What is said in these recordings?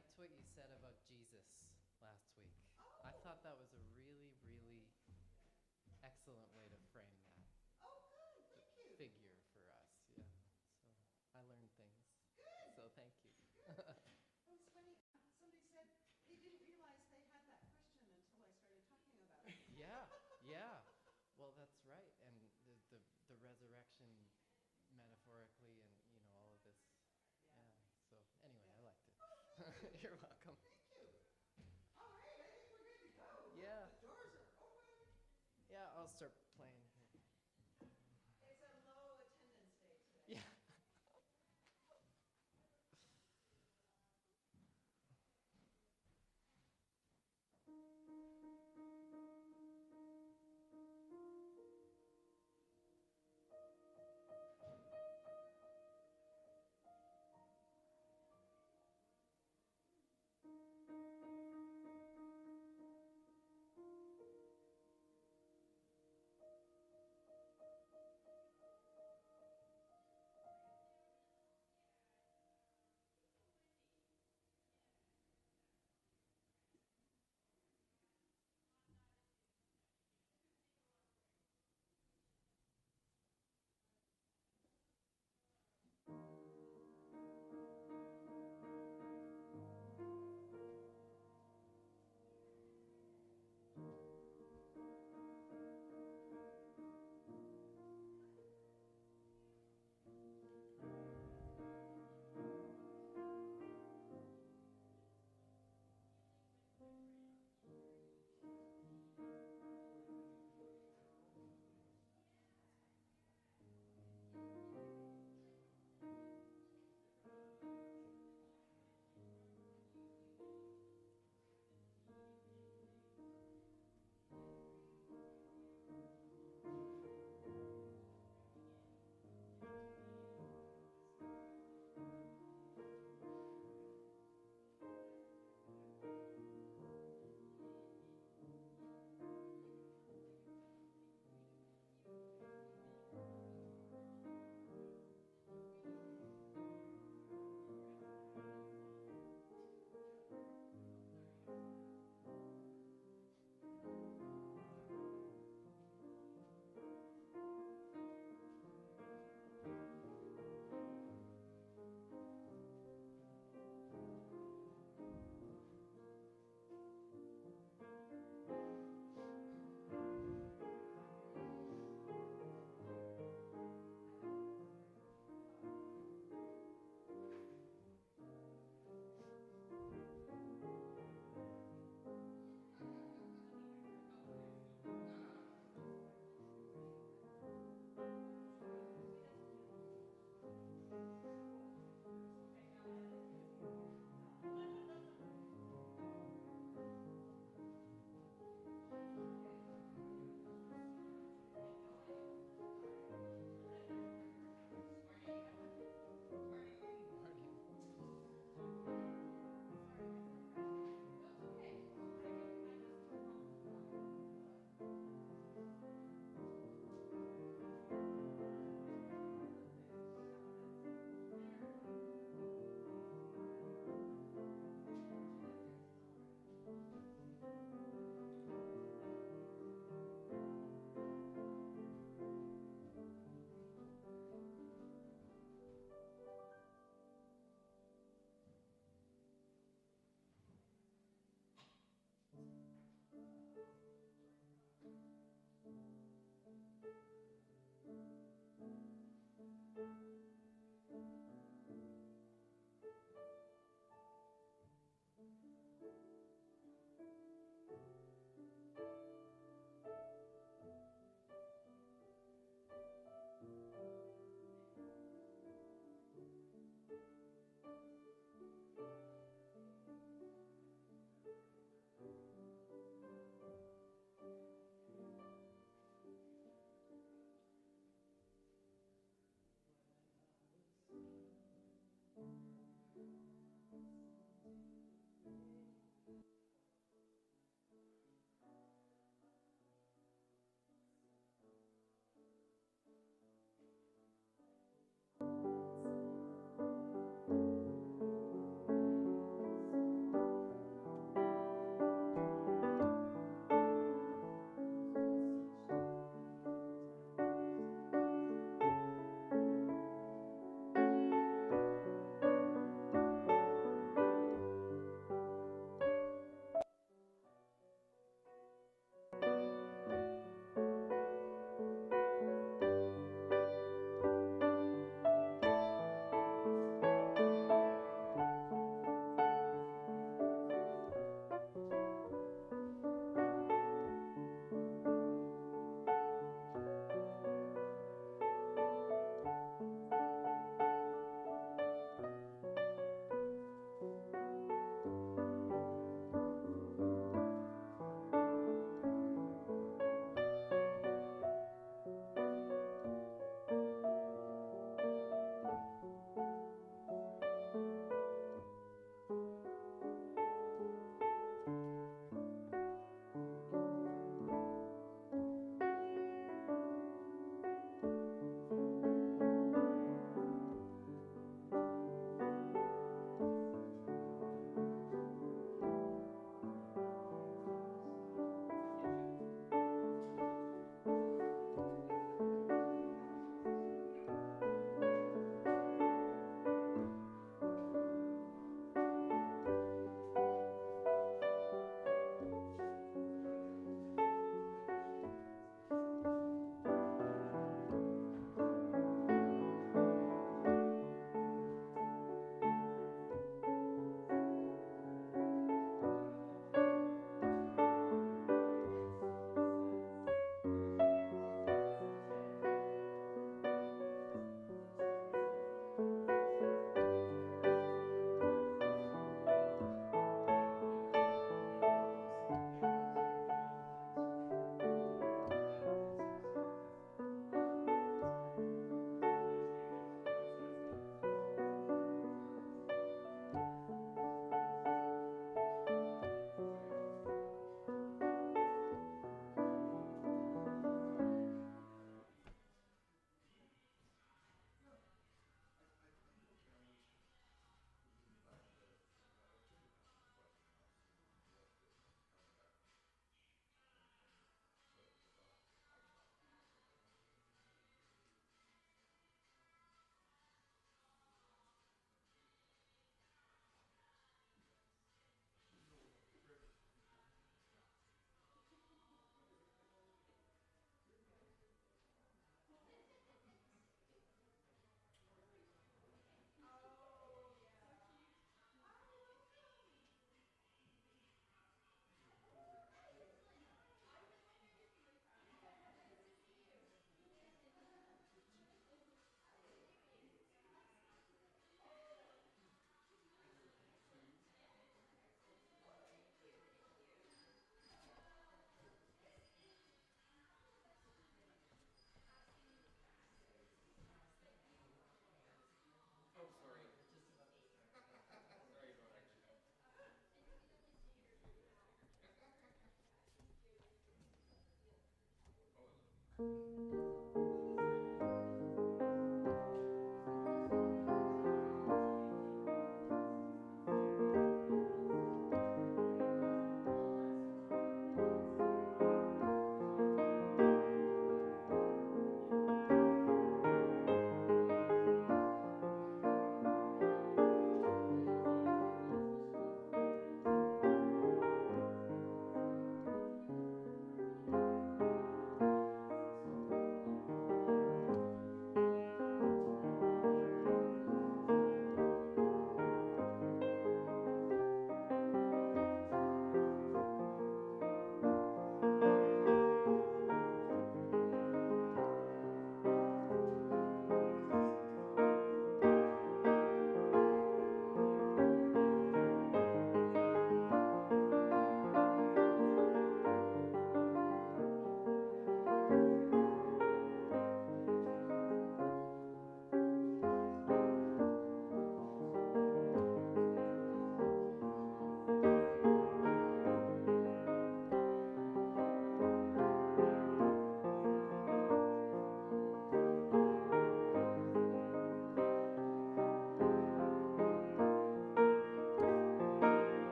liked what you said about Jesus last week. Oh. I thought that was a really, really excellent way to frame that Oh, good. Thank you. figure for us. Yeah. So I learned things. Good. So thank you. Good. It was funny. Somebody said they didn't realize they had that question until I started talking about it. Yeah. Yeah. Well, that's right. And the resurrection metaphorically and, all of this. Yeah. So anyway, Yeah. I liked it. Oh, thank you. You're welcome. Thank you. All right, I think we're good to go. Yeah. The doors are open. Yeah, I'll start playing. It's a low attendance day today. Yeah.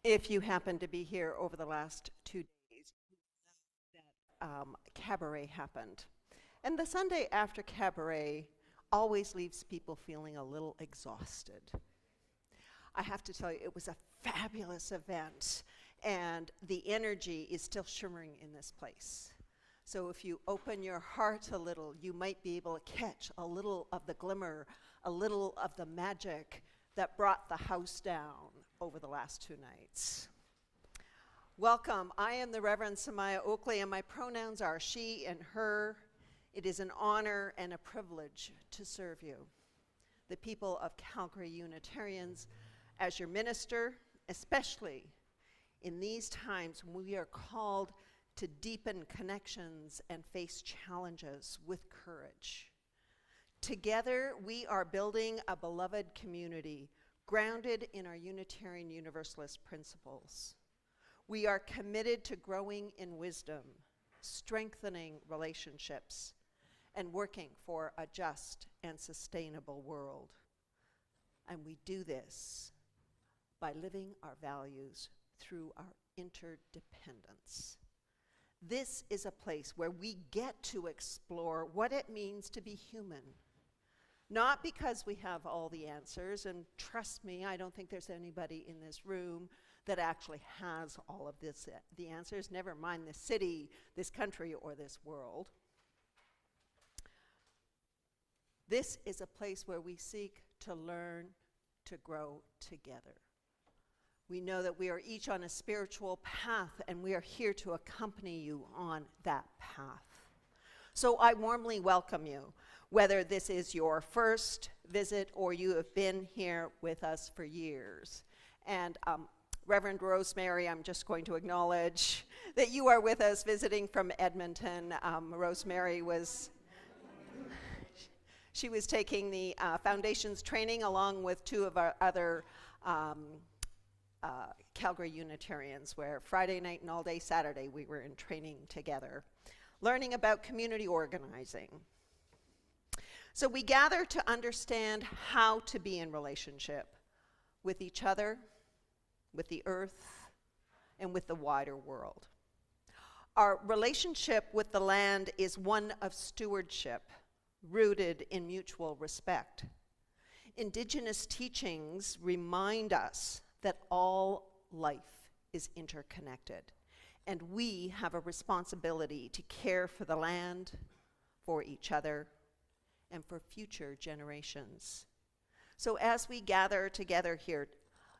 If you happen to be here over the last 2 days, Cabaret happened. And the Sunday after Cabaret always leaves people feeling a little exhausted. I have to tell you, it was a fabulous event, and the energy is still shimmering in this place. So if you open your heart a little, you might be able to catch a little of the glimmer, a little of the magic that brought the house down over the last 2 nights. Welcome. I am the Reverend Samaya Oakley, and my pronouns are she and her. It is an honor and a privilege to serve you, the people of Calgary Unitarians, as your minister, especially in these times when we are called to deepen connections and face challenges with courage. Together, we are building a beloved community grounded in our Unitarian Universalist principles. We are committed to growing in wisdom, strengthening relationships, and working for a just and sustainable world. And we do this by living our values through our interdependence. This is a place where we get to explore what it means to be human. Not because we have all the answers, and trust me, I don't think there's anybody in this room that actually has all of this, the answers, never mind this city, this country, or this world. This is a place where we seek to learn to grow together. We know that we are each on a spiritual path, and we are here to accompany you on that path. So I warmly welcome you, whether this is your first visit or you have been here with us for years. And Reverend Rosemary, I'm just going to acknowledge that you are with us visiting from Edmonton. Rosemary was, she was taking the Foundations training along with 2 of our other Calgary Unitarians, where Friday night and all day Saturday we were in training together, learning about community organizing. So we gather to understand how to be in relationship with each other, with the earth, and with the wider world. Our relationship with the land is one of stewardship, rooted in mutual respect. Indigenous teachings remind us that all life is interconnected, and we have a responsibility to care for the land, for each other, and for future generations. So as we gather together here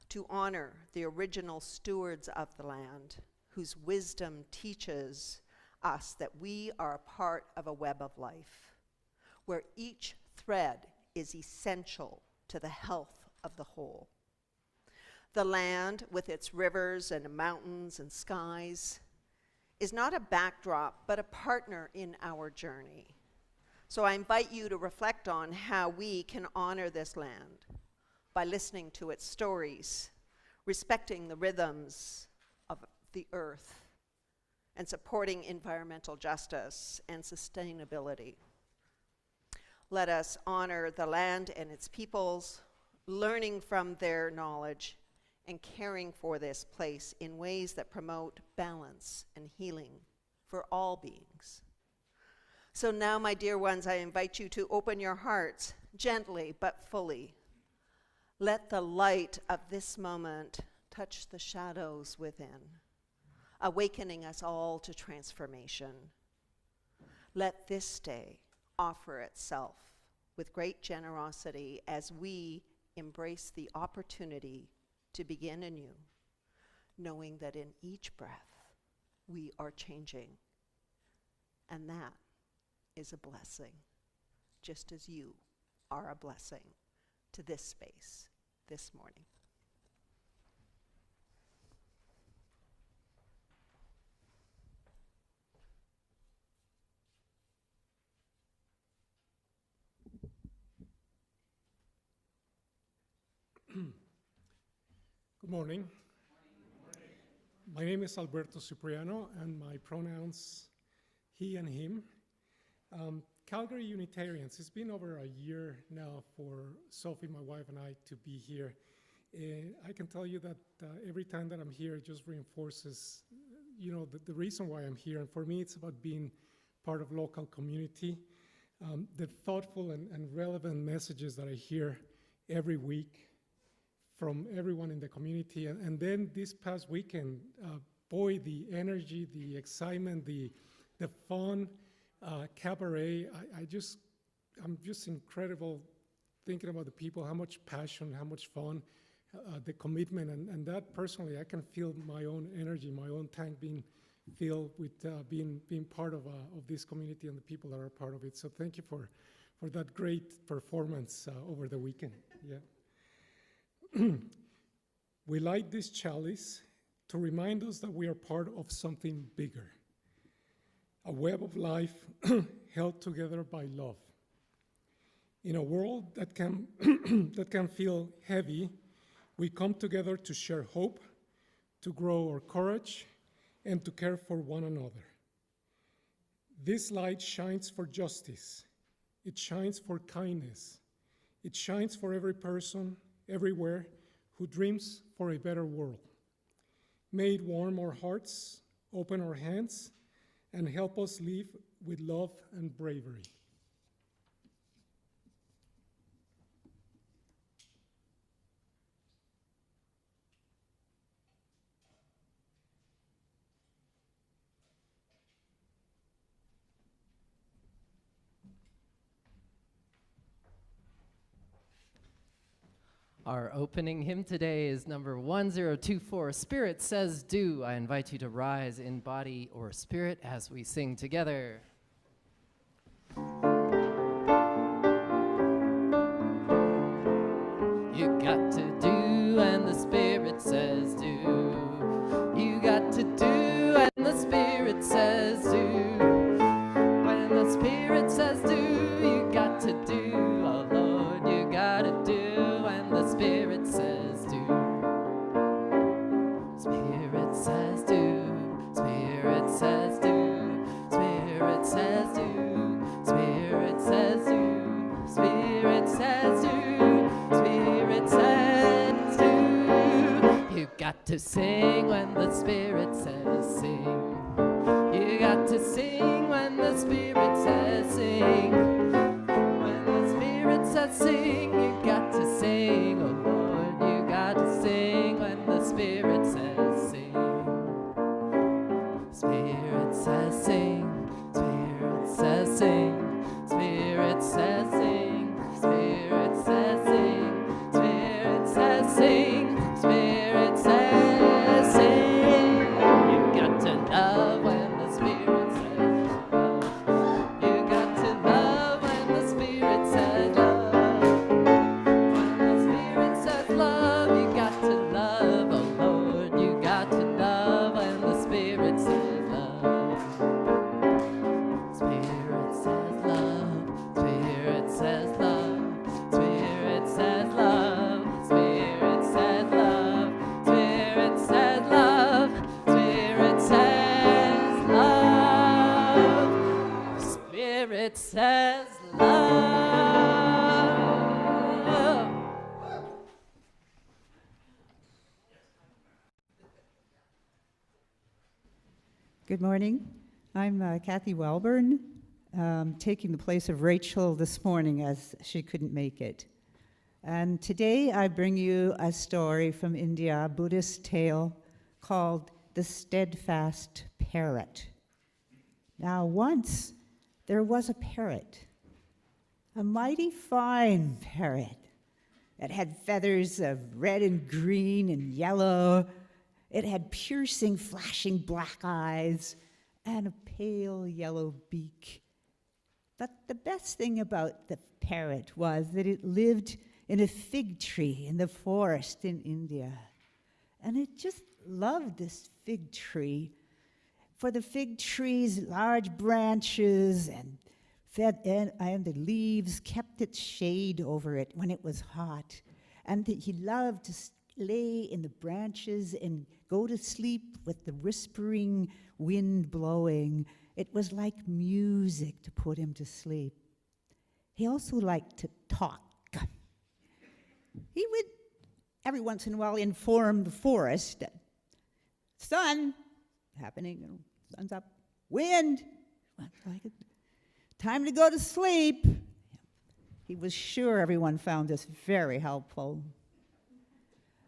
to honor the original stewards of the land, whose wisdom teaches us that we are a part of a web of life, where each thread is essential to the health of the whole. The land, with its rivers and mountains and skies, is not a backdrop, but a partner in our journey. So I invite you to reflect on how we can honor this land by listening to its stories, respecting the rhythms of the earth, and supporting environmental justice and sustainability. Let us honor the land and its peoples, learning from their knowledge and caring for this place in ways that promote balance and healing for all beings. So now, my dear ones, I invite you to open your hearts gently but fully. Let the light of this moment touch the shadows within, awakening us all to transformation. Let this day offer itself with great generosity as we embrace the opportunity to begin anew, knowing that in each breath we are changing, and that is a blessing, just as you are a blessing to this space this morning. Good morning. My name is Alberto Cipriano, and my pronouns he and him. Calgary Unitarians, it's been over a year now for Sophie, my wife, and I to be here. I can tell you that every time that I'm here, it just reinforces, the reason why I'm here. And for me, it's about being part of local community. The thoughtful and relevant messages that I hear every week from everyone in the community. And then this past weekend, boy, the energy, the excitement, the fun, cabaret, I'm just incredible thinking about the people, how much passion, how much fun, the commitment, and that personally, I can feel my own energy, my own tank being filled with being part of this community and the people that are part of it. So thank you for that great performance over the weekend. Yeah. We light this chalice to remind us that we are part of something bigger, a web of life held together by love. In a world that can, that can feel heavy, we come together to share hope, to grow our courage, and to care for one another. This light shines for justice. It shines for kindness. It shines for every person, everywhere, who dreams for a better world. May it warm our hearts, open our hands, and help us live with love and bravery. Our opening hymn today is number 1024, Spirit Says Do. I invite you to rise in body or spirit as we sing together. You got to do and the Spirit says do. You got to do and the Spirit says do. When the Spirit says do, you got to do. Oh Lord, you got to do. The Spirit says do. Spirit says do. Spirit says do. Spirit says do. Spirit says do. to sing when the Spirit says sing. You got to sing when the Spirit says sing. When the Spirit says sing, you got to sing, oh Lord. You got to sing when the Spirit says sing. Spirit says sing. Spirit says sing. Spirit says sing. Spirit says sing. Spirit says sing. Spirit says sing. You got to love when the Spirit says love. You got to love when the Spirit says love. When the Spirit says love, you got to love, oh Lord. You got to love when the Spirit says love. Spirit says love. Spirit says love. Spirit says love. Spirit says love. Spirit says love. Spirit says love. Spirit says love. Good morning. I'm Kathy Welburn, taking the place of Rachel this morning as she couldn't make it. And today I bring you a story from India, a Buddhist tale called The Steadfast Parrot. Now, once there was a parrot, a mighty fine parrot. It had feathers of red and green and yellow. It had piercing, flashing black eyes and a pale yellow beak. But the best thing about the parrot was that it lived in a fig tree in the forest in India. And it just loved this fig tree, for the fig tree's large branches and the leaves kept its shade over it when it was hot. And he loved to lay in the branches and go to sleep with the whispering wind blowing. It was like music to put him to sleep. He also liked to talk. He would, every once in a while, inform the forest that sun happening, sun's up, wind, time to go to sleep. He was sure everyone found this very helpful.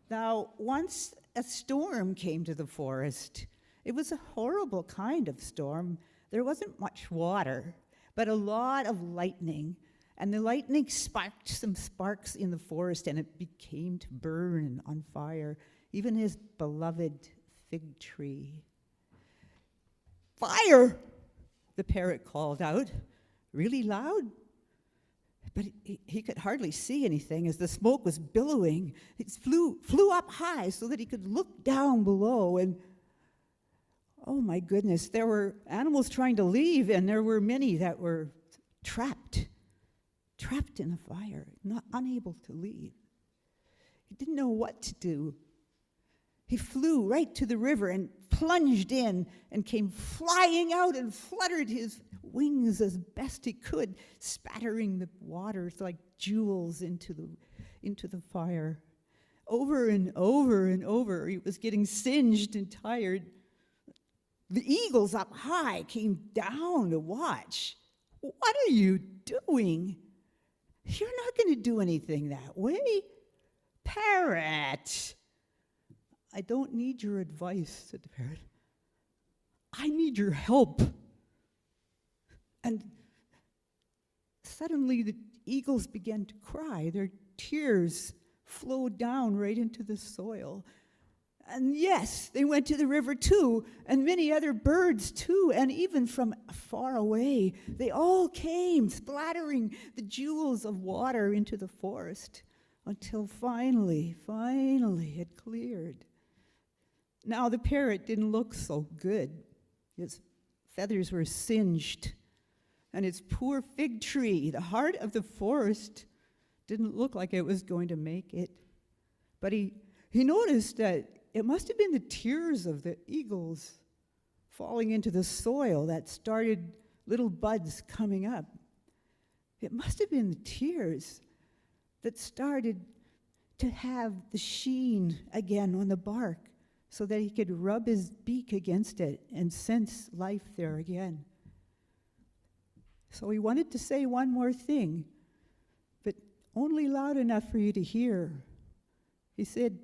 Now, once a storm came to the forest. It was a horrible kind of storm. There wasn't much water, but a lot of lightning. And the lightning sparked some sparks in the forest, and it became to burn on fire, even his beloved fig tree. Fire! The parrot called out, really loud. But he could hardly see anything as the smoke was billowing. It flew up high so that he could look down below. And oh my goodness, there were animals trying to leave, and there were many that were trapped in the fire, unable to leave. He didn't know what to do. He flew right to the river and plunged in and came flying out and fluttered his wings as best he could, spattering the waters like jewels into the fire. Over and over and over, he was getting singed and tired. The eagles up high came down to watch. What are you doing? You're not going to do anything that way. Parrot! I don't need your advice, said the parrot. I need your help. And suddenly the eagles began to cry. Their tears flowed down right into the soil. And yes, they went to the river too, and many other birds too, and even from far away, they all came splattering the jewels of water into the forest until finally it cleared. Now the parrot didn't look so good. His feathers were singed, and its poor fig tree, the heart of the forest, didn't look like it was going to make it. But he noticed that it must have been the tears of the eagles falling into the soil that started little buds coming up. It must have been the tears that started to have the sheen again on the bark so that he could rub his beak against it and sense life there again. So he wanted to say one more thing, but only loud enough for you to hear. He said,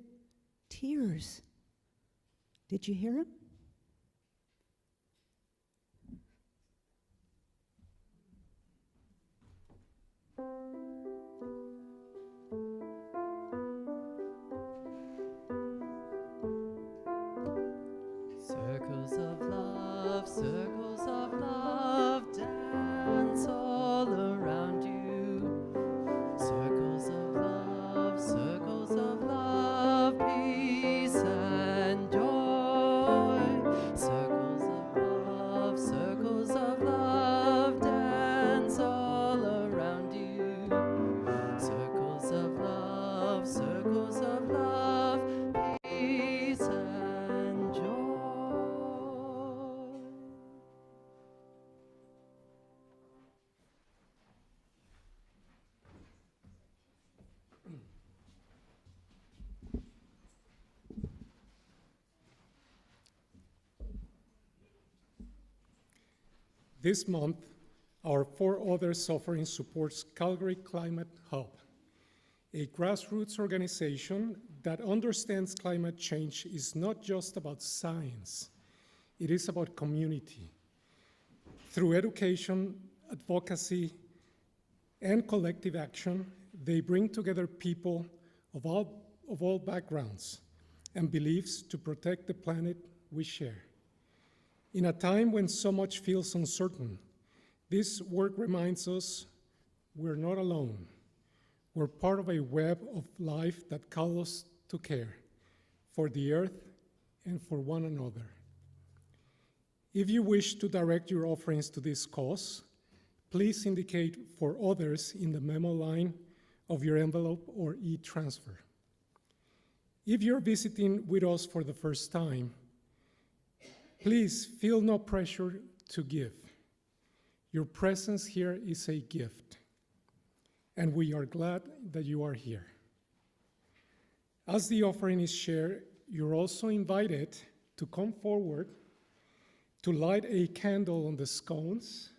"Tears." Did you hear him? Circles of love dance all around you. Circles of love, peace and joy. Circles of love dance all around you. Circles of love, peace and joy. This month, our For Others offering supports Calgary Climate Hub, a grassroots organization that understands climate change is not just about science, it is about community. Through education, advocacy, and collective action, they bring together people of all backgrounds and beliefs to protect the planet we share. In a time when so much feels uncertain, this work reminds us we're not alone. We're part of a web of life that calls us to care for the earth and for one another. If you wish to direct your offerings to this cause, please indicate "For Others" in the memo line of your envelope or e-transfer. If you're visiting with us for the first time, please feel no pressure to give. Your presence here is a gift, and we are glad that you are here. As the offering is shared, you're also invited to come forward to light a candle on the scones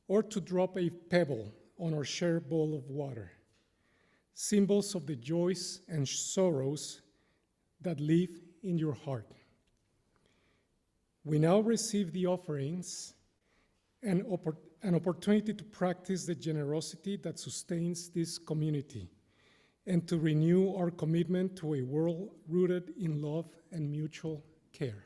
or to drop a pebble on our shared bowl of water, symbols of the joys and sorrows that live in your heart. We now receive the offerings, an opportunity to practice the generosity that sustains this community and to renew our commitment to a world rooted in love and mutual care.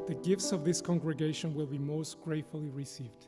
The gifts of this congregation will be most gratefully received.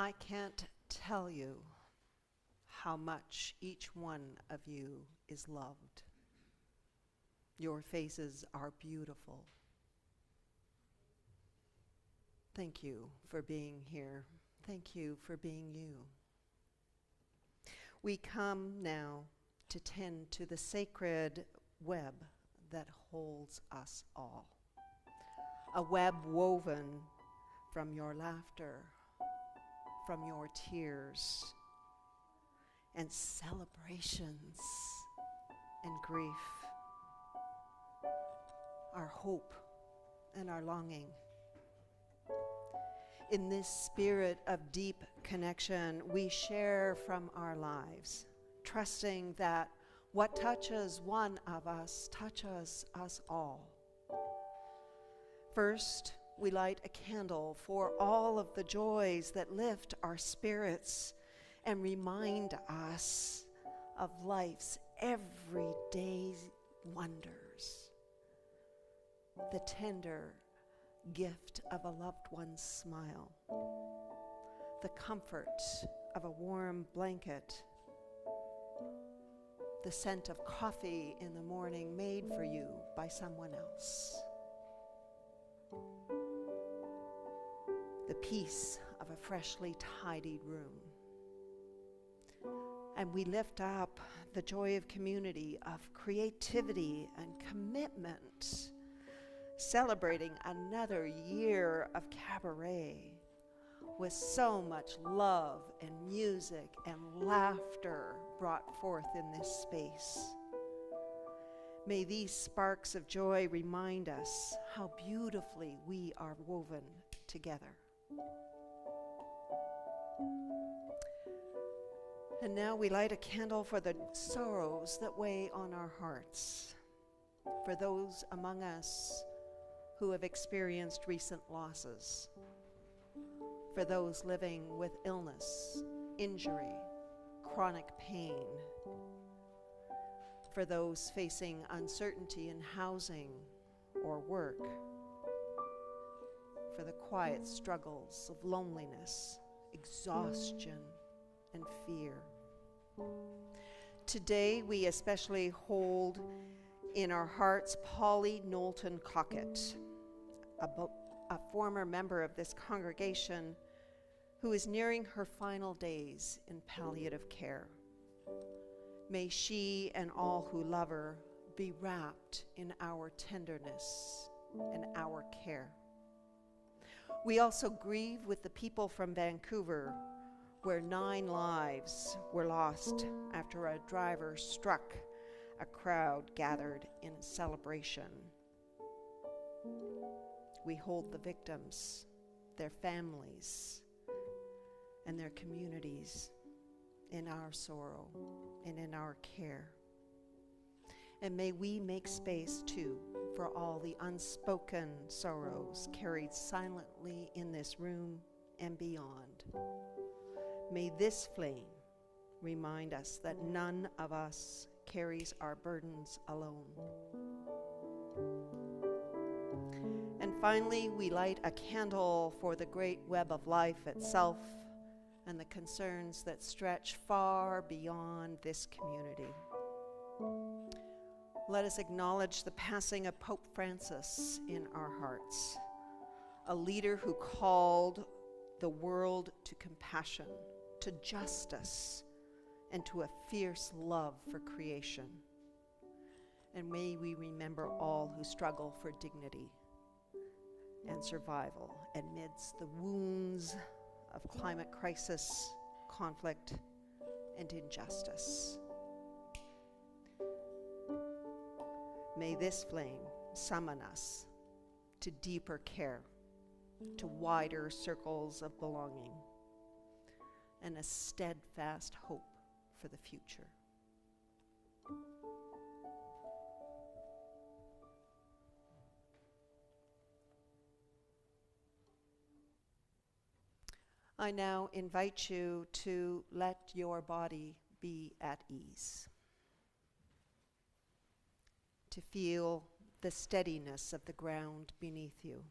I can't tell you how much each one of you is loved. Your faces are beautiful. Thank you for being here. Thank you for being you. We come now to tend to the sacred web that holds us all. A web woven from your laughter, from your tears, and celebrations and grief, our hope and our longing. In this spirit of deep connection, we share from our lives, trusting that what touches one of us touches us all. First, we light a candle for all of the joys that lift our spirits and remind us of life's everyday wonders. The tender gift of a loved one's smile, the comfort of a warm blanket, the scent of coffee in the morning made for you by someone else, the peace of a freshly tidied room. And we lift up the joy of community, of creativity and commitment, celebrating another year of cabaret with so much love and music and laughter brought forth in this space. May these sparks of joy remind us how beautifully we are woven together. And now we light a candle for the sorrows that weigh on our hearts, for those among us who have experienced recent losses, for those living with illness, injury, chronic pain, for those facing uncertainty in housing or work, for the quiet struggles of loneliness, exhaustion, and fear. Today, we especially hold in our hearts Polly Knowlton Cockett, a former member of this congregation who is nearing her final days in palliative care. May she and all who love her be wrapped in our tenderness and our care. We also grieve with the people from Vancouver, where 9 lives were lost after a driver struck a crowd gathered in a celebration. We hold the victims, their families, and their communities in our sorrow and in our care. And may we make space, too, for all the unspoken sorrows carried silently in this room and beyond. May this flame remind us that none of us carries our burdens alone. And finally, we light a candle for the great web of life itself and the concerns that stretch far beyond this community. Let us acknowledge the passing of Pope Francis in our hearts, a leader who called the world to compassion, to justice, and to a fierce love for creation. And may we remember all who struggle for dignity and survival amidst the wounds of climate crisis, conflict, and injustice. May this flame summon us to deeper care, to wider circles of belonging, and a steadfast hope for the future. I now invite you to let your body be at ease, to feel the steadiness of the ground beneath you,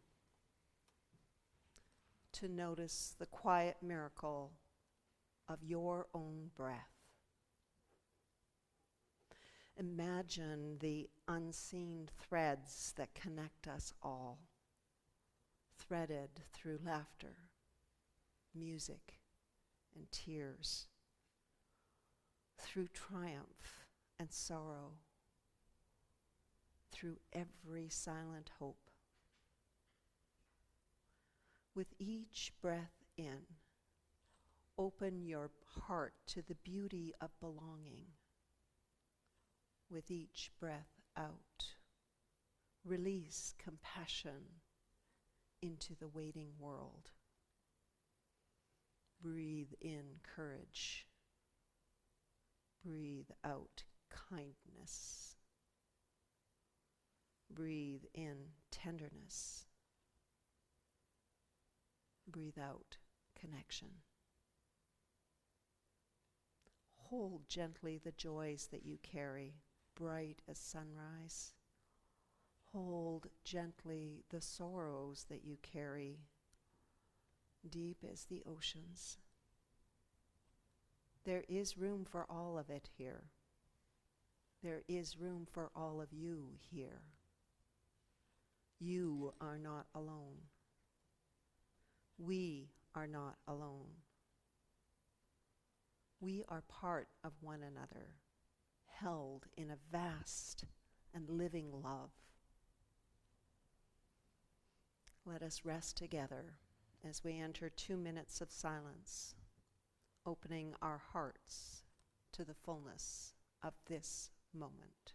to notice the quiet miracle of your own breath. Imagine the unseen threads that connect us all, threaded through laughter, music, and tears, through triumph and sorrow, through every silent hope. With each breath in, open your heart to the beauty of belonging. With each breath out, release compassion into the waiting world. Breathe in courage. Breathe out kindness. Breathe in tenderness. Breathe out connection. Hold gently the joys that you carry, bright as sunrise. Hold gently the sorrows that you carry, deep as the oceans. There is room for all of it here. There is room for all of you here. You are not alone. We are not alone. We are part of one another, held in a vast and living love. Let us rest together as we enter 2 minutes of silence, opening our hearts to the fullness of this moment.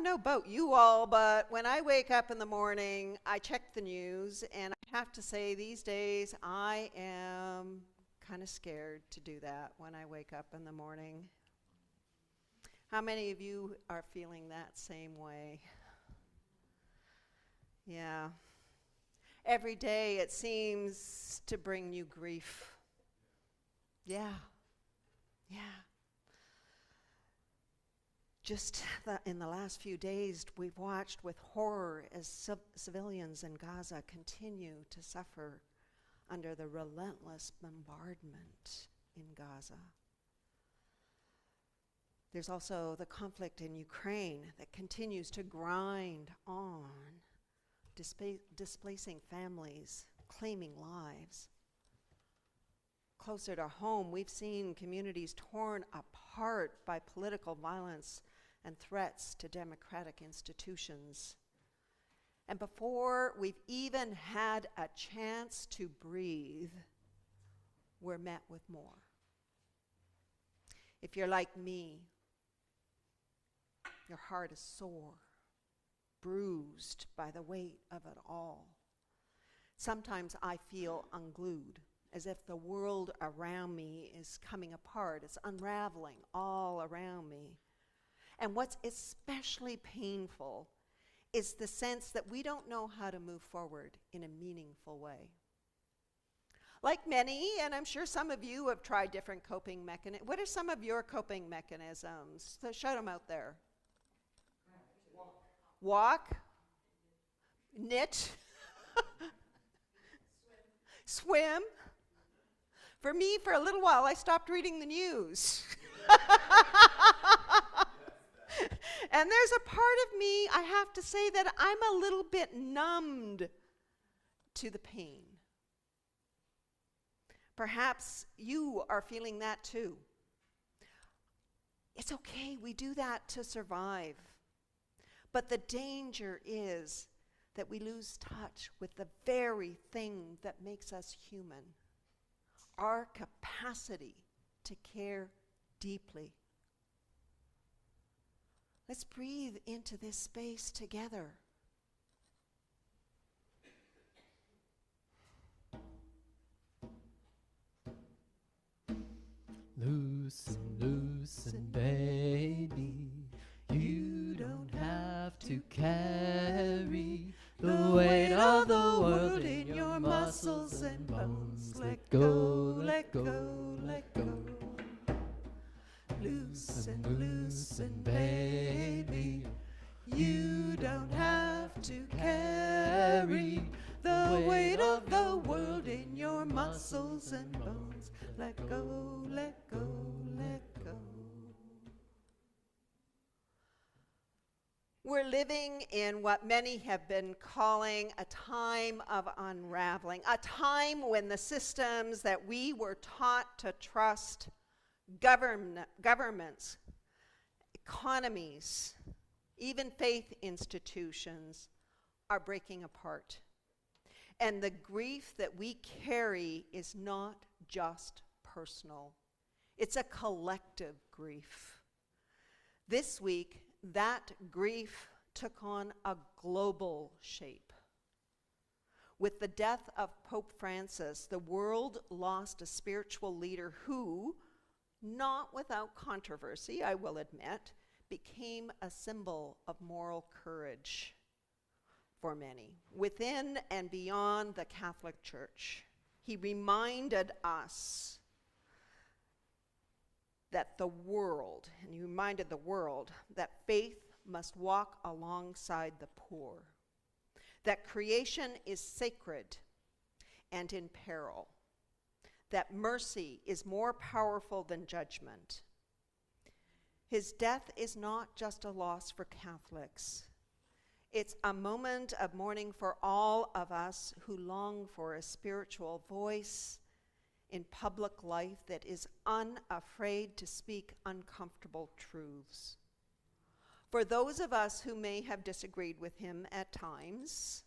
don't know about you all, but when I wake up in the morning, I check the news, and I have to say these days I am kind of scared to do that when I wake up in the morning. How many of you are feeling that same way? Yeah. Every day it seems to bring you grief. Yeah. Yeah. Just in the last few days, we've watched with horror as civilians in Gaza continue to suffer under the relentless bombardment in Gaza. There's also the conflict in Ukraine that continues to grind on, displacing families, claiming lives. Closer to home, we've seen communities torn apart by political violence and threats to democratic institutions. And before we've even had a chance to breathe, we're met with more. If you're like me, your heart is sore, bruised by the weight of it all. Sometimes I feel unglued, as if the world around me is coming apart. It's unraveling all around me. And what's especially painful is the sense that we don't know how to move forward in a meaningful way. Like many, and I'm sure some of you have tried different coping mechanisms. What are some of your coping mechanisms? So shout them out there. Walk. Knit. Swim. For me, for a little while, I stopped reading the news. And there's a part of me, I have to say, that I'm a little bit numbed to the pain. Perhaps you are feeling that too. It's okay, we do that to survive. But the danger is that we lose touch with the very thing that makes us human. Our capacity to care deeply. Let's breathe into this space together. Loosen, baby. You don't have to carry the weight of the world in your muscles and bones. Let go, let go, let go. Loosen, baby. You don't have to carry the weight of the world in your muscles and bones. Let go, let go, let go. We're living in what many have been calling a time of unraveling, a time when the systems that we were taught to trust, governments, economies, even faith institutions, are breaking apart. And the grief that we carry is not just personal. It's a collective grief. This week, that grief took on a global shape. With the death of Pope Francis, the world lost a spiritual leader who, not without controversy, I will admit, became a symbol of moral courage for many, within and beyond the Catholic Church. He reminded us that the world that faith must walk alongside the poor, that creation is sacred and in peril, that mercy is more powerful than judgment. His death is not just a loss for Catholics. It's a moment of mourning for all of us who long for a spiritual voice in public life that is unafraid to speak uncomfortable truths. For those of us who may have disagreed with him at times,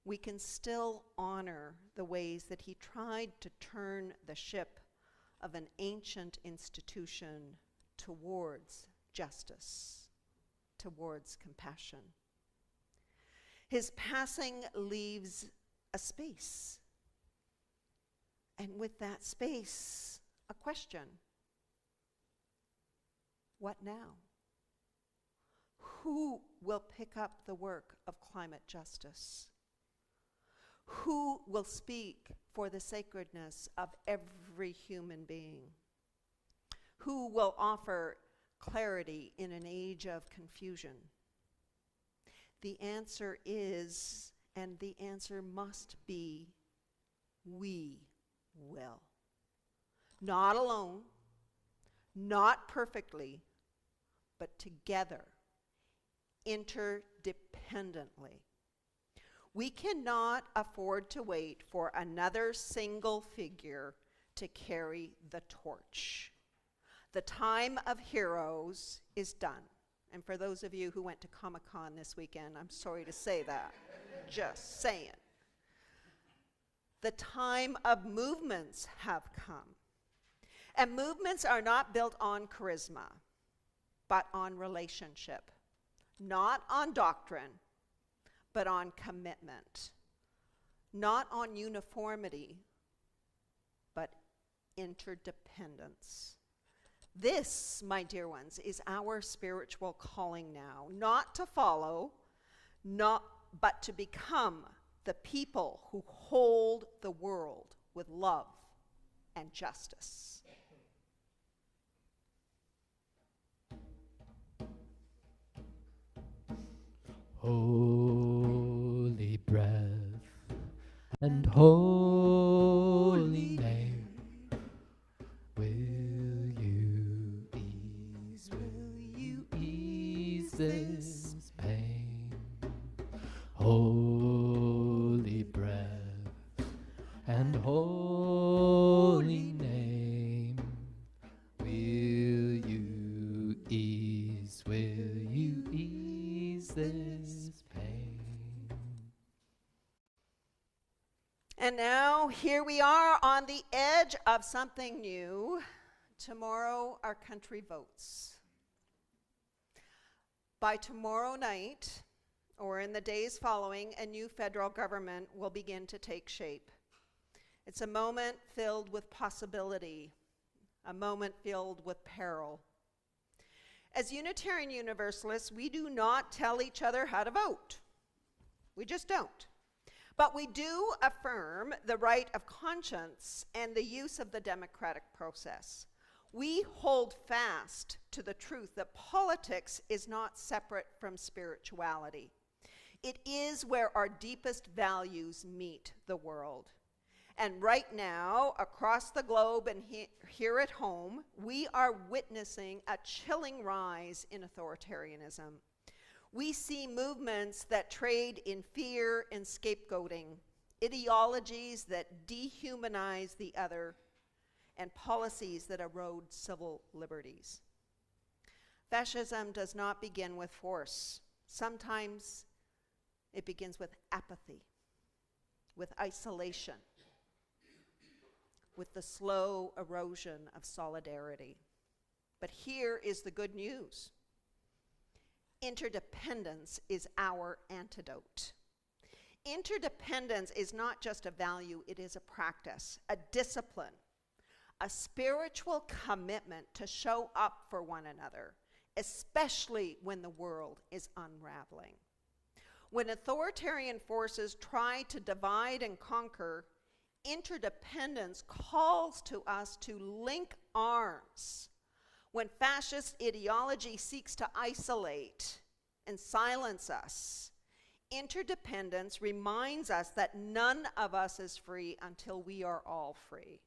we can still honor the ways that he tried to turn the ship of an ancient institution towards justice. towards compassion. His passing leaves a space. And with that space, a question. What now? Who will pick up the work of climate justice? Who will speak for the sacredness of every human being? Who will offer clarity in an age of confusion? The answer is, and the answer must be, we will. Not alone, not perfectly, but together, interdependently. We cannot afford to wait for another single figure to carry the torch. The time of heroes is done. And for those of you who went to Comic-Con this weekend, I'm sorry to say that. Just saying. The time of movements have come. And movements are not built on charisma, but on relationship. Not on doctrine, but on commitment. Not on uniformity, but interdependence. This, my dear ones, is our spiritual calling now, not to follow, but to become the people who hold the world with love and justice. Holy breath and holy name, will you ease this pain? Holy breath and holy name, will you ease this pain? And now, here we are on the edge of something new. Tomorrow, our country votes. By tomorrow night, or in the days following, a new federal government will begin to take shape. It's a moment filled with possibility, a moment filled with peril. As Unitarian Universalists, we do not tell each other how to vote. We just don't. But we do affirm the right of conscience and the use of the democratic process. We hold fast to the truth that politics is not separate from spirituality. It is where our deepest values meet the world. And right now, across the globe and here at home, we are witnessing a chilling rise in authoritarianism. We see movements that trade in fear and scapegoating, ideologies that dehumanize the other, and policies that erode civil liberties. Fascism does not begin with force. Sometimes it begins with apathy, with isolation, with the slow erosion of solidarity. But here is the good news. Interdependence is our antidote. Interdependence is not just a value, it is a practice, a discipline, a spiritual commitment to show up for one another, especially when the world is unraveling. When authoritarian forces try to divide and conquer, interdependence calls to us to link arms. When fascist ideology seeks to isolate and silence us, interdependence reminds us that none of us is free until we are all free.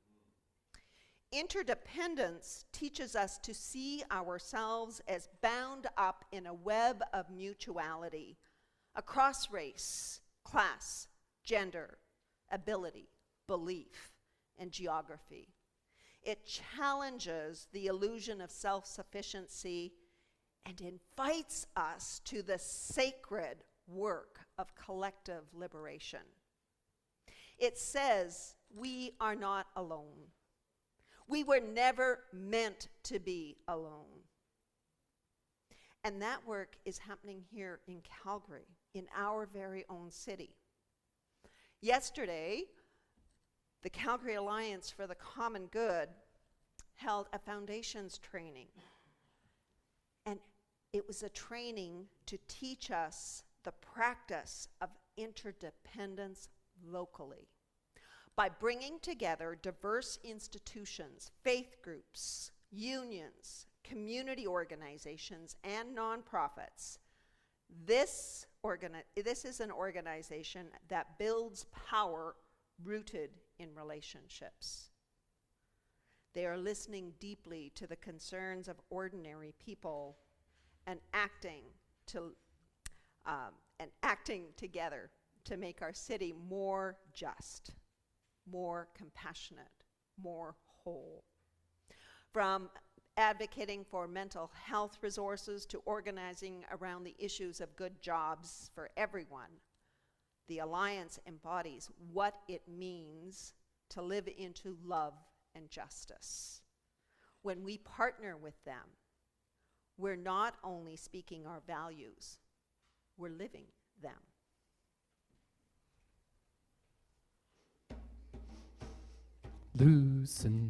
Interdependence teaches us to see ourselves as bound up in a web of mutuality across race, class, gender, ability, belief, and geography. It challenges the illusion of self-sufficiency and invites us to the sacred work of collective liberation. It says we are not alone. We were never meant to be alone. And that work is happening here in Calgary, in our very own city. Yesterday, the Calgary Alliance for the Common Good held a foundations training. And it was a training to teach us the practice of interdependence locally by bringing together diverse institutions, faith groups, unions, community organizations, and nonprofits. This is an organization that builds power rooted in relationships. They are listening deeply to the concerns of ordinary people and acting together to make our city more just, more compassionate, more whole. From advocating for mental health resources to organizing around the issues of good jobs for everyone, the Alliance embodies what it means to live into love and justice. When we partner with them, we're not only speaking our values, we're living them. Loosen,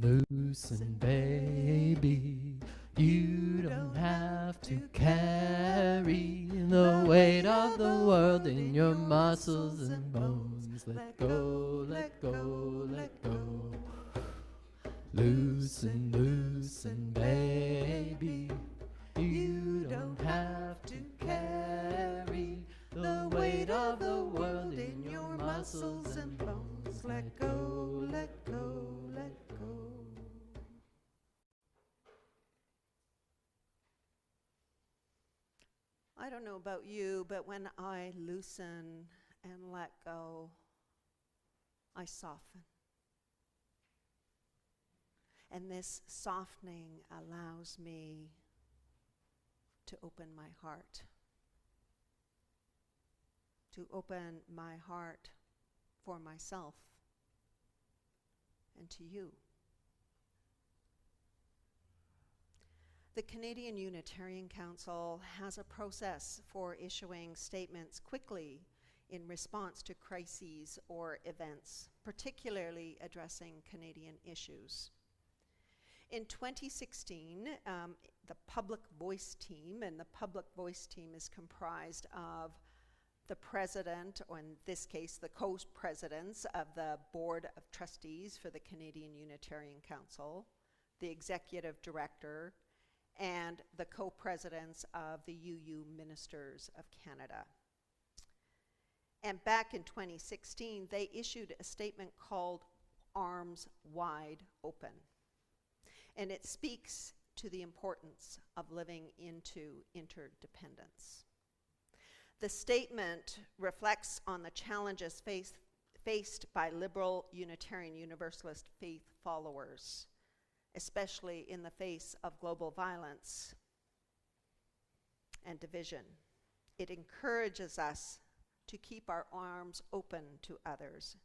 baby. You don't have to carry the weight of the world in your muscles and bones. Let go, let go, let go. Loosen, baby. You don't have to carry the weight of the world in your muscles and bones. Let go, let go, let go. I don't know about you, but when I loosen and let go, I soften. And this softening allows me to open my heart. To open my heart for myself and to you. The Canadian Unitarian Council has a process for issuing statements quickly in response to crises or events, particularly addressing Canadian issues. In 2016, the Public Voice Team, and the Public Voice Team is comprised of the president, or in this case, the co-presidents of the Board of Trustees for the Canadian Unitarian Council, the executive director, and the co-presidents of the UU Ministers of Canada. And back in 2016, they issued a statement called Arms Wide Open. And it speaks to the importance of living into interdependence. The statement reflects on the challenges faced by liberal Unitarian Universalist faith followers, especially in the face of global violence and division. It encourages us to keep our arms open to others,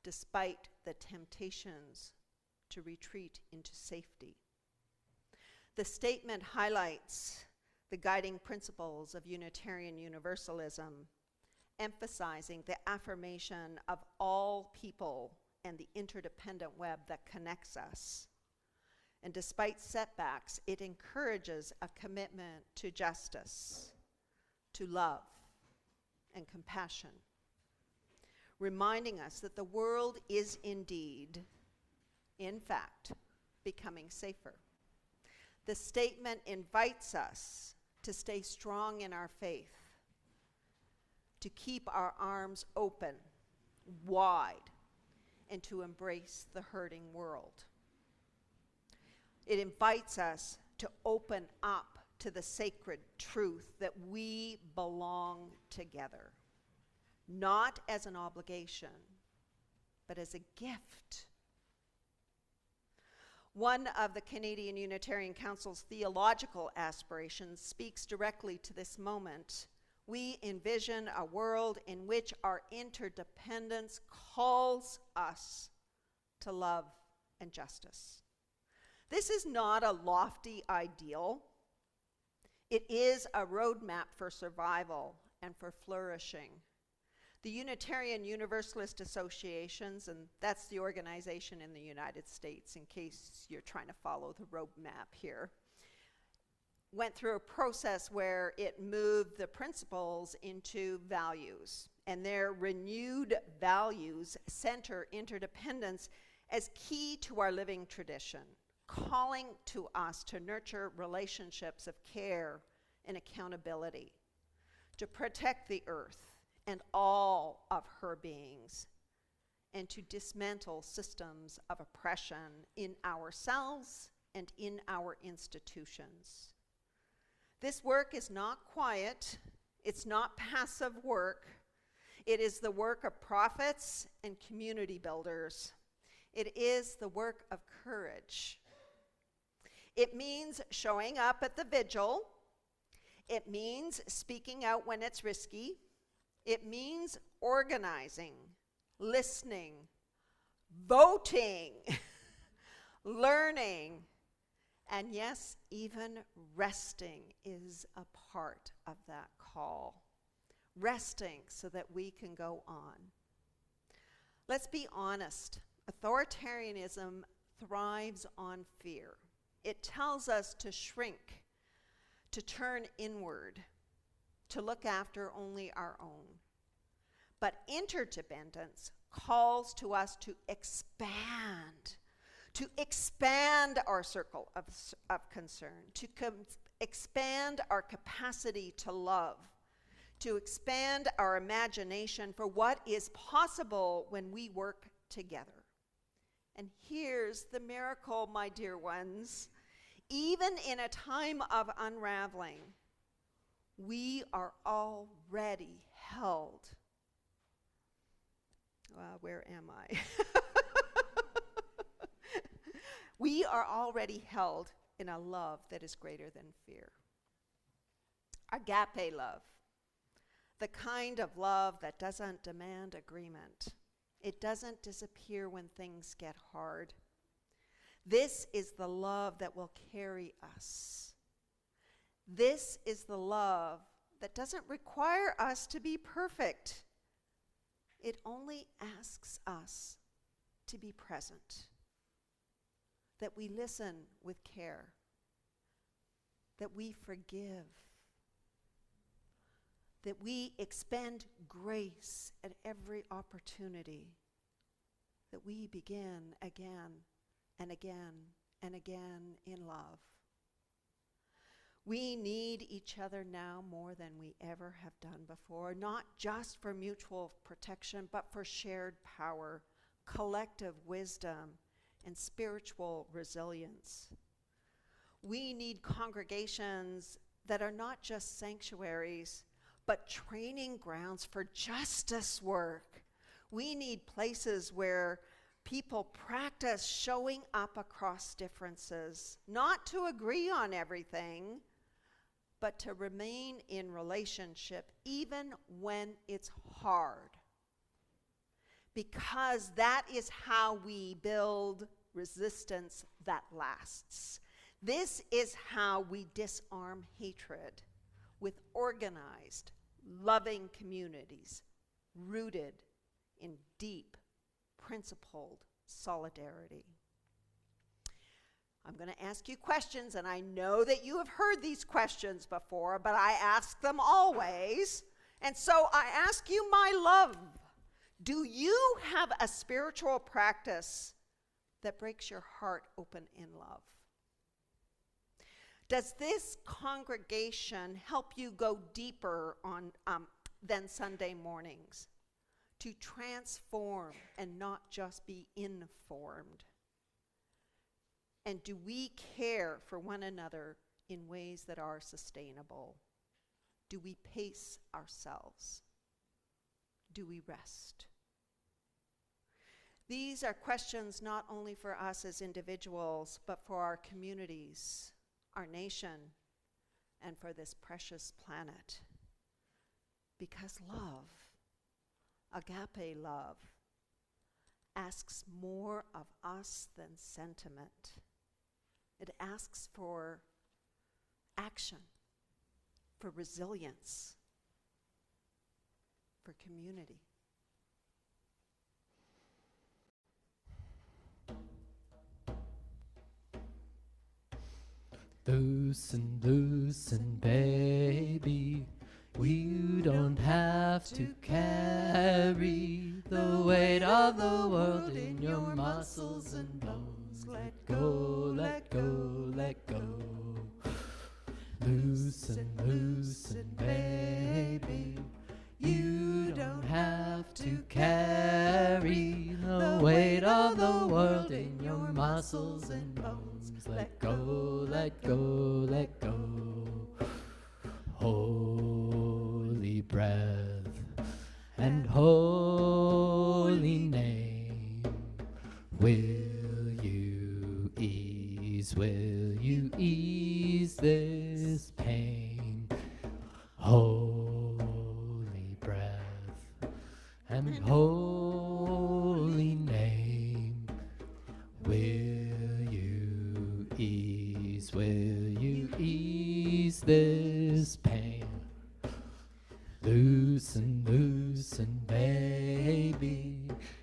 despite the temptations to retreat into safety. The statement highlights the guiding principles of Unitarian Universalism, emphasizing the affirmation of all people and the interdependent web that connects us. And despite setbacks, it encourages a commitment to justice, to love, and compassion, reminding us that the world is indeed, in fact, becoming safer. The statement invites us to stay strong in our faith, to keep our arms open, wide, and to embrace the hurting world. It invites us to open up to the sacred truth that we belong together, not as an obligation, but as a gift. One of the Canadian Unitarian Council's theological aspirations speaks directly to this moment. We envision a world in which our interdependence calls us to love and justice. This is not a lofty ideal. It is a roadmap for survival and for flourishing. The Unitarian Universalist Associations, and that's the organization in the United States, in case you're trying to follow the roadmap here, went through a process where it moved the principles into values. And their renewed values center interdependence as key to our living tradition, calling to us to nurture relationships of care and accountability, to protect the earth and all of her beings, and to dismantle systems of oppression in ourselves and in our institutions. This work is not quiet, it's not passive work. It is the work of prophets and community builders. It is the work of courage. It means showing up at the vigil. It means speaking out when it's risky. It means organizing, listening, voting, learning, and yes, even resting is a part of that call. Resting so that we can go on. Let's be honest. Authoritarianism thrives on fear. It tells us to shrink, to turn inward, to look after only our own. But interdependence calls to us to expand our circle of concern, to expand our capacity to love, to expand our imagination for what is possible when we work together. And here's the miracle, my dear ones. Even in a time of unraveling, we are already held. Where am I? We are already held in a love that is greater than fear. Agape love. The kind of love that doesn't demand agreement. It doesn't disappear when things get hard. This is the love that will carry us. This is the love that doesn't require us to be perfect. It only asks us to be present, that we listen with care, that we forgive, that we expend grace at every opportunity, that we begin again and again and again in love. We need each other now more than we ever have done before, not just for mutual protection, but for shared power, collective wisdom, and spiritual resilience. We need congregations that are not just sanctuaries, but training grounds for justice work. We need places where people practice showing up across differences, not to agree on everything, but to remain in relationship even when it's hard. Because that is how we build resistance that lasts. This is how we disarm hatred with organized, loving communities rooted in deep, principled solidarity. I'm going to ask you questions, and I know that you have heard these questions before, but I ask them always. And so I ask you, my love, do you have a spiritual practice that breaks your heart open in love? Does this congregation help you go deeper on than Sunday mornings, to transform and not just be informed? And do we care for one another in ways that are sustainable? Do we pace ourselves? Do we rest? These are questions not only for us as individuals, but for our communities, our nation, and for this precious planet. Because love, agape love, asks more of us than sentiment. It asks for action, for resilience, for community. Loosen, baby. You don't have to carry the weight of the world in your muscles and bones. Let go, let go, let go. Loosen, baby. You don't have to carry the weight of the world in your muscles and bones. Let go, let go, let go. Holy breath and holy name, will you ease this pain? Holy breath and holy name, will you ease this pain? Loosen, baby.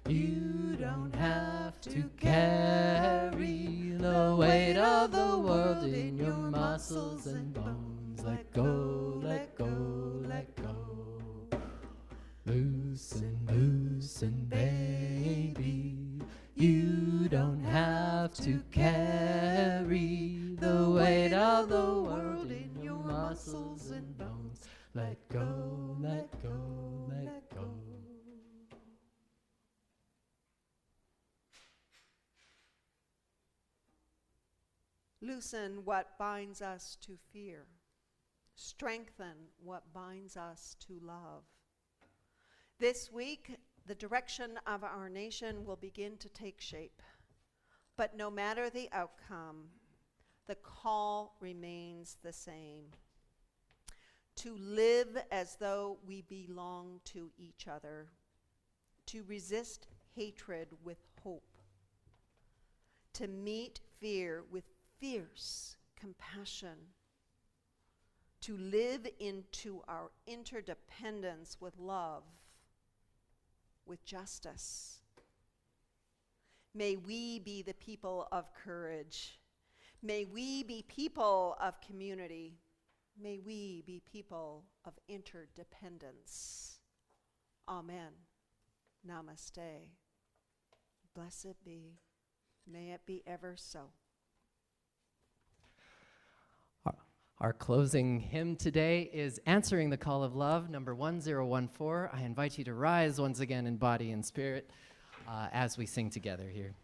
You don't have to carry the weight of the world in your muscles and bones. Let go, let go, let go. Loosen, baby. You don't have to carry the weight of the world in your muscles and bones. Let go, let go, let go. Loosen what binds us to fear. Strengthen what binds us to love. This week, the direction of our nation will begin to take shape. But no matter the outcome, the call remains the same. To live as though we belong to each other. To resist hatred with hope. To meet fear with fierce compassion. To live into our interdependence with love, with justice. May we be the people of courage. May we be people of community. May we be people of interdependence. Amen. Namaste. Blessed be. May it be ever so. Our closing hymn today is Answering the Call of Love, number 1014. I invite you to rise once again in body and spirit as we sing together here.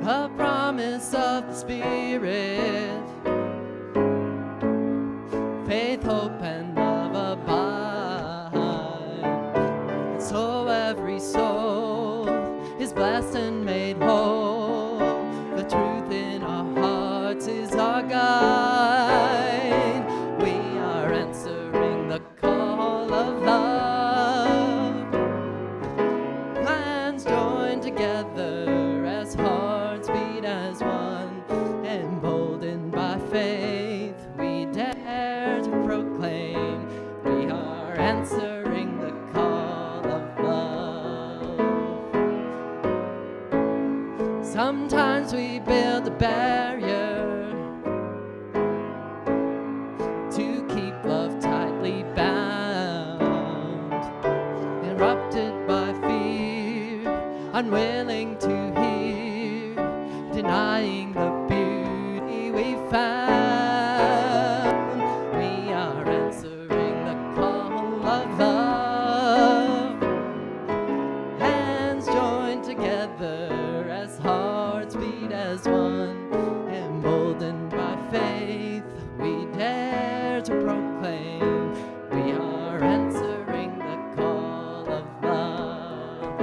The promise of the Spirit, faith, hope, and love abide. And so every soul is blessed and made whole. The truth in our hearts is our guide. We are answering the call of love. Hands joined together as hearts beat as one. Emboldened by faith, we dare to proclaim we are answering the call of love. Sometimes we build a barrier to keep love tightly bound, interrupted by fear, unwilling to hear, denying the beauty we found. We are answering the call of love. Hands joined together as hearts beat as one. Emboldened by faith, we dare to proclaim we are answering the call of love.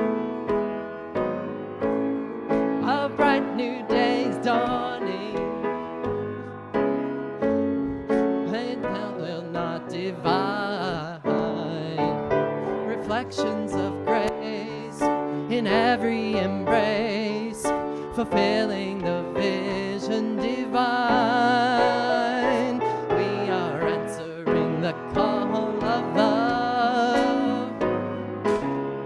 A bright new day is dawning, and hell will not every embrace, fulfilling the vision divine. We are answering the call of love.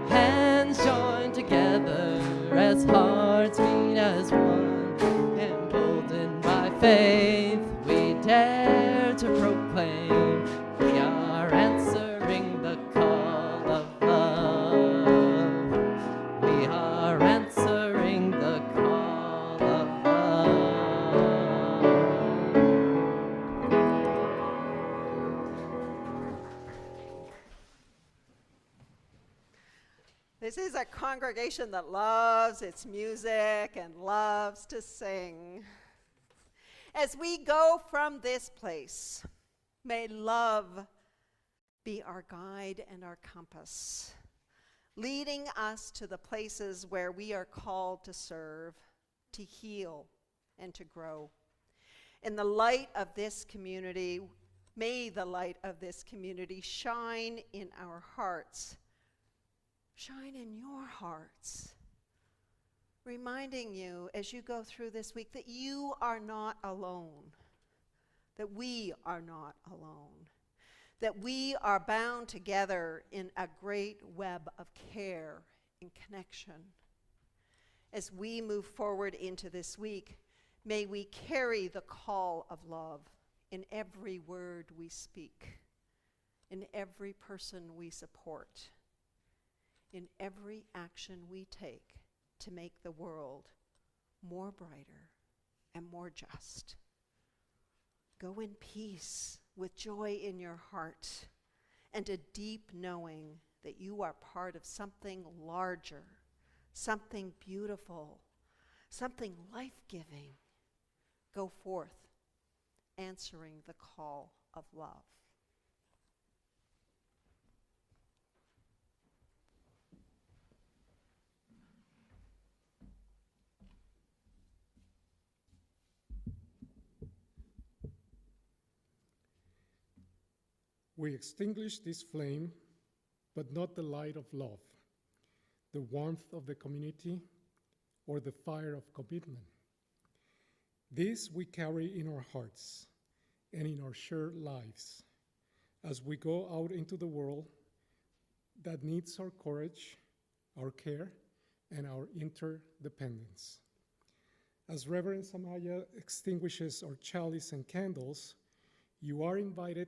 Hands joined together as hearts beat as one. Emboldened by faith, we dare to proclaim we are answering the call of love. We are answering the call of love. This is a congregation that loves its music and loves to sing. As we go from this place, may love be our guide and our compass, leading us to the places where we are called to serve, to heal, and to grow. In the light of this community, may the light of this community shine in our hearts. Shine in your hearts, reminding you as you go through this week that you are not alone, that we are not alone, that we are bound together in a great web of care and connection. As we move forward into this week, may we carry the call of love in every word we speak, in every person we support, in every action we take to make the world more brighter and more just. Go in peace with joy in your heart and a deep knowing that you are part of something larger, something beautiful, something life-giving. Go forth, answering the call of love. We extinguish this flame, but not the light of love, the warmth of the community, or the fire of commitment. This we carry in our hearts and in our shared lives as we go out into the world that needs our courage, our care, and our interdependence. As Reverend Samaya extinguishes our chalice and candles, you are invited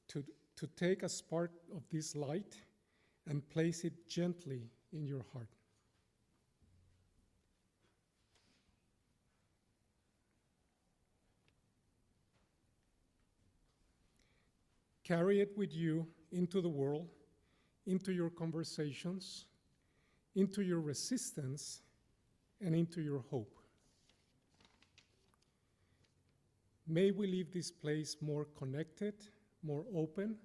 to take a spark of this light and place it gently in your heart. Carry it with you into the world, into your conversations, into your resistance, and into your hope. May we leave this place more connected, more open,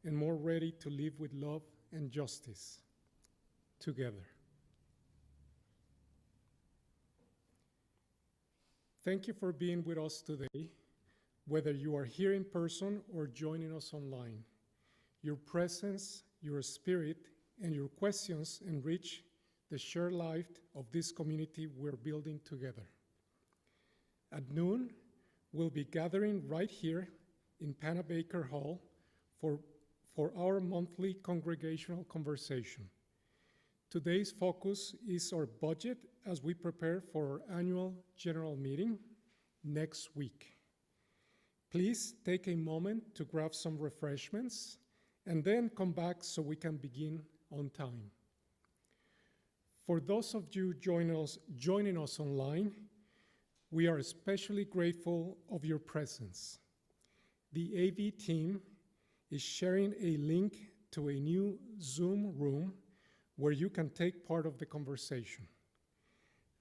and more ready to live with love and justice together. Thank you for being with us today, whether you are here in person or joining us online. Your presence, your spirit, and your questions enrich the shared life of this community we're building together. At noon, we'll be gathering right here in Panabaker Hall for our monthly congregational conversation. Today's focus is our budget as we prepare for our annual general meeting next week. Please take a moment to grab some refreshments and then come back so we can begin on time. For those of you joining us online, we are especially grateful of your presence. The AV team is sharing a link to a new Zoom room where you can take part of the conversation.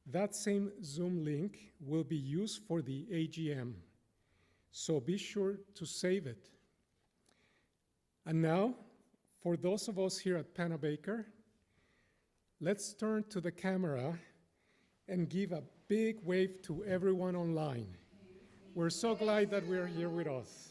That same Zoom link will be used for the AGM, so be sure to save it. And now, for those of us here at Panabaker, let's turn to the camera and give a big wave to everyone online. We're so glad that we're here with us.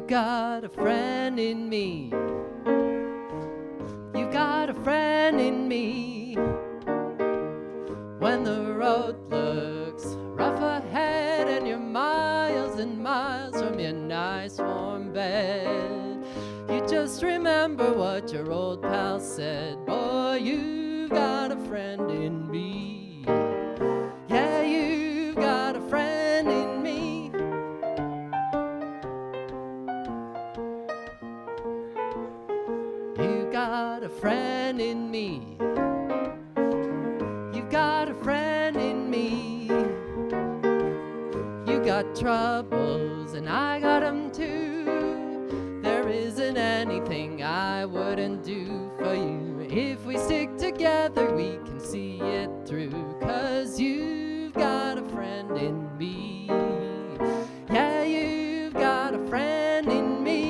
You got a friend in me. You got a friend in me. When the road looks rough ahead and you're miles and miles from your nice warm bed, you just remember what your old pal said. Boy, you've got a friend in me. Yeah, you've got a friend in me. You got a friend in me. You've got a friend in me. You got troubles and I got them too. There isn't anything I wouldn't do for you. If we stick together we can see it through. 'Cause you've got a friend in me. Yeah, you've got a friend in me.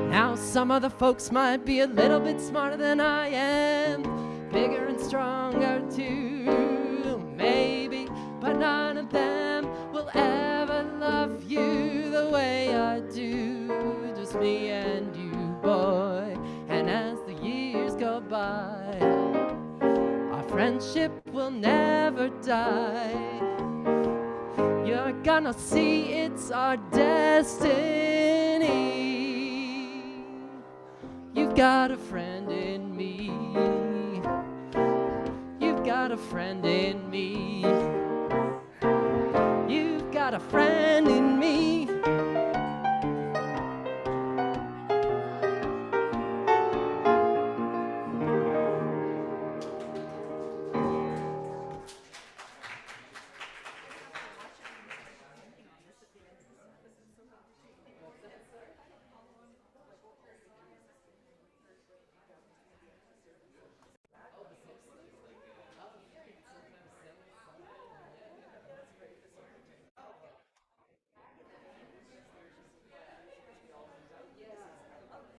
Now some other folks might be a little bit smarter than I am, bigger and stronger too, maybe, but none of them will ever love you the way I do. Just me and you, boy, and as the years go by, our friendship will never die. You're gonna see it's our destiny. You've got a friend in me. You've got a friend in me. You've got a friend